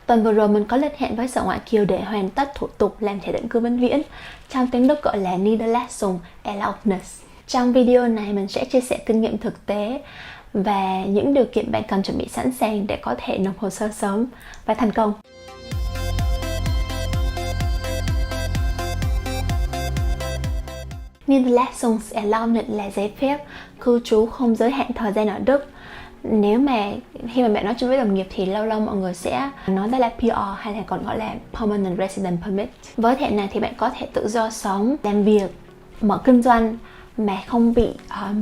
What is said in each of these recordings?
Tuần vừa rồi mình có lịch hẹn với Sở Ngoại kiều để hoàn tất thủ tục làm thẻ định cư vĩnh viễn, trong tiếng Đức gọi là Niederlassung Erlaubnis. Trong video này mình sẽ chia sẻ kinh nghiệm thực tế và những điều kiện bạn cần chuẩn bị sẵn sàng để có thể nộp hồ sơ sớm và thành công. Niederlassung Erlaubnis là giấy phép cư trú không giới hạn thời gian ở Đức. Nếu mà khi mà bạn nói chuyện với đồng nghiệp thì lâu lâu mọi người sẽ nói đó là PR hay là còn gọi là Permanent Resident Permit. Với thẻ này thì bạn có thể tự do sống, làm việc, mở kinh doanh mà không bị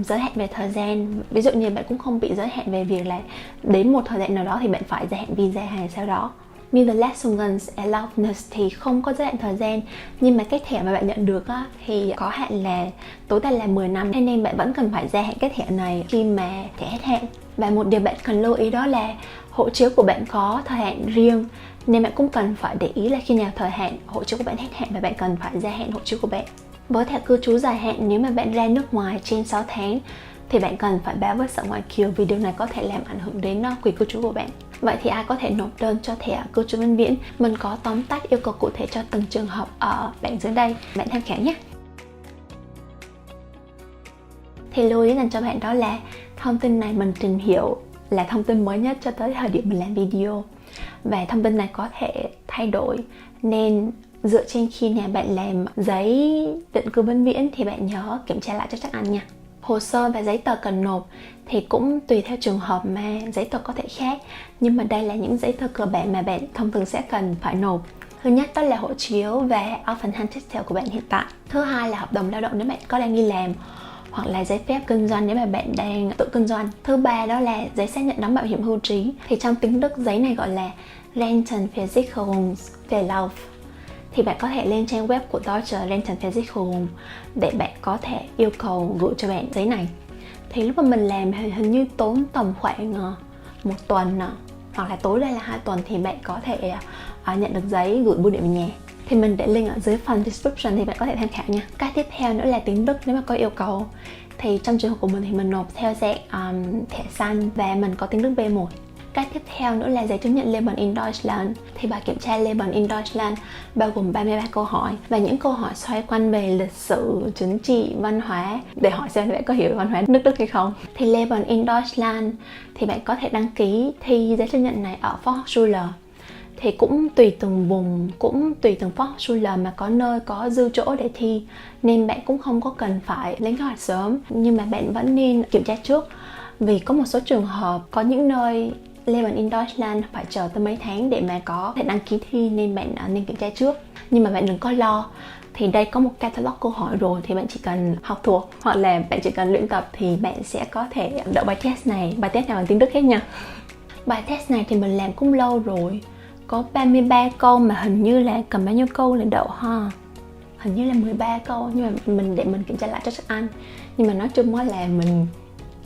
giới hạn về thời gian. Ví dụ như bạn cũng không bị giới hạn về việc là đến một thời gian nào đó thì bạn phải gia hạn visa hay sau đó. Niederlassung Erlaubnis thì không có giới hạn thời gian, nhưng mà cái thẻ mà bạn nhận được thì có hạn là tối đa là 10 năm, thế nên bạn vẫn cần phải gia hạn cái thẻ này khi mà thẻ hết hạn. Và một điều bạn cần lưu ý đó là hộ chiếu của bạn có thời hạn riêng, nên bạn cũng cần phải để ý là khi nào thời hạn hộ chiếu của bạn hết hạn và bạn cần phải gia hạn hộ chiếu của bạn. Với thẻ cư trú dài hạn, nếu mà bạn ra nước ngoài trên 6 tháng thì bạn cần phải báo với Sở Ngoại kiều vì điều này có thể làm ảnh hưởng đến quyền cư trú của bạn. Vậy thì ai có thể nộp đơn cho thẻ cư trú vĩnh viễn? Mình có tóm tắt yêu cầu cụ thể cho từng trường hợp ở bảng dưới đây, bạn tham khảo nhé. Thì lưu ý dành cho bạn đó là thông tin này mình tìm hiểu là thông tin mới nhất cho tới thời điểm mình làm video, và thông tin này có thể thay đổi, nên dựa trên khi nào bạn làm giấy định cư vĩnh viễn thì bạn nhớ kiểm tra lại cho chắc ăn nha. Hồ sơ và giấy tờ cần nộp thì cũng tùy theo trường hợp mà giấy tờ có thể khác, nhưng mà đây là những giấy tờ cơ bản mà bạn thông thường sẽ cần phải nộp. Thứ nhất đó là hộ chiếu và Aufenthaltstitel của bạn hiện tại. Thứ hai là hợp đồng lao động nếu bạn có đang đi làm, hoặc là giấy phép kinh doanh nếu mà bạn đang tự kinh doanh. Thứ ba đó là giấy xác nhận đóng bảo hiểm hưu trí. Thì trong tiếng Đức giấy này gọi là Rentenversicherungsverlauf. Thì bạn có thể lên trang web của Deutsche Rentenversicherung để bạn có thể yêu cầu gửi cho bạn giấy này. Thì lúc mà mình làm hình như tốn tầm khoảng 1 tuần hoặc là tối đa là 2 tuần thì bạn có thể nhận được giấy gửi bưu điện về nhà. Thì mình để link ở dưới phần description thì bạn có thể tham khảo nha. Cái tiếp theo nữa là tiếng Đức nếu mà có yêu cầu. Thì trong trường hợp của mình thì mình nộp theo dạng thẻ xanh và mình có tiếng Đức B1. Cái tiếp theo nữa là giấy chứng nhận Leben in Deutschland. Thì bài kiểm tra Leben in Deutschland bao gồm 33 câu hỏi, và những câu hỏi xoay quanh về lịch sử, chính trị, văn hóa, để hỏi xem bạn có hiểu văn hóa nước Đức hay không. Thì Leben in Deutschland thì bạn có thể đăng ký thi giấy chứng nhận này ở Fachhochschule. Thì cũng tùy từng vùng, cũng tùy từng Fachhochschule mà có nơi có dư chỗ để thi, nên bạn cũng không có cần phải lên kế hoạch sớm, nhưng mà bạn vẫn nên kiểm tra trước, vì có một số trường hợp có những nơi Leben in Deutschland phải chờ tới mấy tháng để mà có thể đăng ký thi, nên bạn nên kiểm tra trước. Nhưng mà bạn đừng có lo, thì đây có một catalog câu hỏi rồi, thì bạn chỉ cần học thuộc hoặc là bạn chỉ cần luyện tập thì bạn sẽ có thể đậu bài test này. Bài test này bằng tiếng Đức hết nha. Bài test này thì mình làm cũng lâu rồi, có 33 câu mà hình như là cần bao nhiêu câu để đậu ha? Hình như là 13 câu, nhưng mà để mình kiểm tra lại cho chắc ăn. Nhưng mà nói chung là mình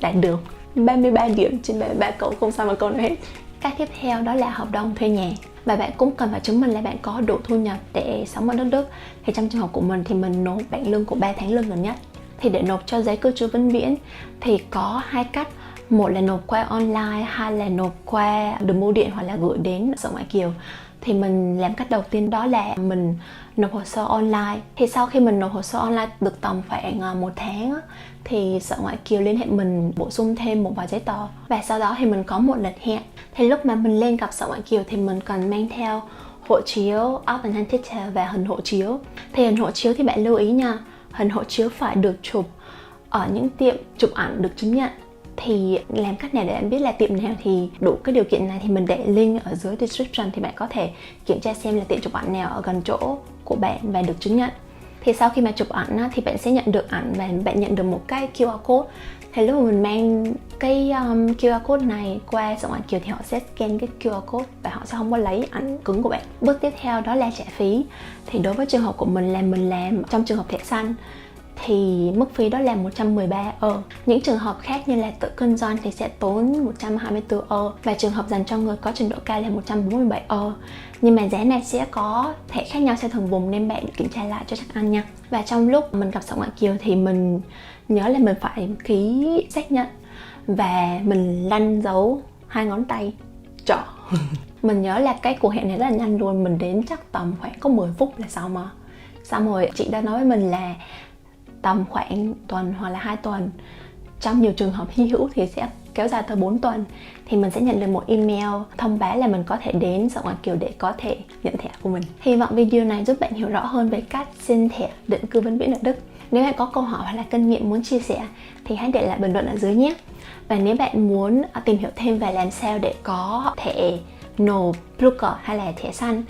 đạt được 33 điểm trên 33 câu, không sao mà câu nào hết. Cái tiếp theo đó là hợp đồng thuê nhà. Và bạn cũng cần phải chứng minh là bạn có đủ thu nhập để sống ở nước Đức. Thì trong trường hợp của mình thì mình nộp bảng lương của 3 tháng lương gần nhất. Thì để nộp cho giấy cư trú vĩnh viễn thì có 2 cách. Một là nộp qua online, hai là nộp qua đường bưu điện hoặc là gửi đến Sở Ngoại kiều. Thì mình làm cách đầu tiên đó là mình nộp hồ sơ online. Thì sau khi mình nộp hồ sơ online được tầm khoảng 1 tháng thì Sở Ngoại kiều liên hệ mình bổ sung thêm một vài giấy tờ. Và sau đó thì mình có một lịch hẹn. Thì lúc mà mình lên gặp Sở Ngoại kiều thì mình cần mang theo hộ chiếu, Aufenthaltstitel và hình hộ chiếu. Thì hình hộ chiếu thì bạn lưu ý nha, hình hộ chiếu phải được chụp ở những tiệm chụp ảnh được chứng nhận. Thì làm cách nào để bạn biết là tiệm nào thì đủ cái điều kiện này thì mình để link ở dưới description, thì bạn có thể kiểm tra xem là tiệm chụp ảnh nào ở gần chỗ của bạn và được chứng nhận. Thì sau khi mà chụp ảnh thì bạn sẽ nhận được ảnh và bạn nhận được một cái QR code. Thì lúc mà mình mang cái QR code này qua Sở Ngoại kiều thì họ sẽ scan cái QR code và họ sẽ không có lấy ảnh cứng của bạn. Bước tiếp theo đó là trả phí. Thì đối với trường hợp của mình là mình làm trong trường hợp thẻ xanh thì mức phí đó là 113 euro. Những trường hợp khác như là tự kinh doanh thì sẽ tốn 124 euro, và trường hợp dành cho người có trình độ cao là 147 euro. Nhưng mà giá này sẽ có thể khác nhau theo từng vùng, nên bạn kiểm tra lại cho chắc ăn nha. Và trong lúc mình gặp Sở Ngoại kiều thì mình nhớ là mình phải ký xác nhận và mình lăn dấu 2 ngón tay trỏ. Mình nhớ là cái cuộc hẹn này rất là nhanh luôn, mình đến chắc tầm khoảng có 10 phút là xong mà. Xong rồi chị đã nói với mình là tầm khoảng tuần hoặc là 2 tuần, trong nhiều trường hợp hy hữu thì sẽ kéo dài tới 4 tuần, thì mình sẽ nhận được một email thông báo là mình có thể đến Dạo Ngoại Kiều để có thể nhận thẻ của mình. Hy vọng video này giúp bạn hiểu rõ hơn về cách xin thẻ định cư vĩnh viễn ở Đức. Nếu bạn có câu hỏi hoặc là kinh nghiệm muốn chia sẻ thì hãy để lại bình luận ở dưới nhé. Và nếu bạn muốn tìm hiểu thêm về làm sao để có thẻ nộp Blue hay là thẻ xanh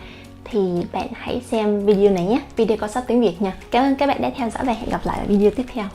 thì bạn hãy xem video này nhé. Video có sắp tiếng Việt nha. Cảm ơn các bạn đã theo dõi và hẹn gặp lại ở video tiếp theo.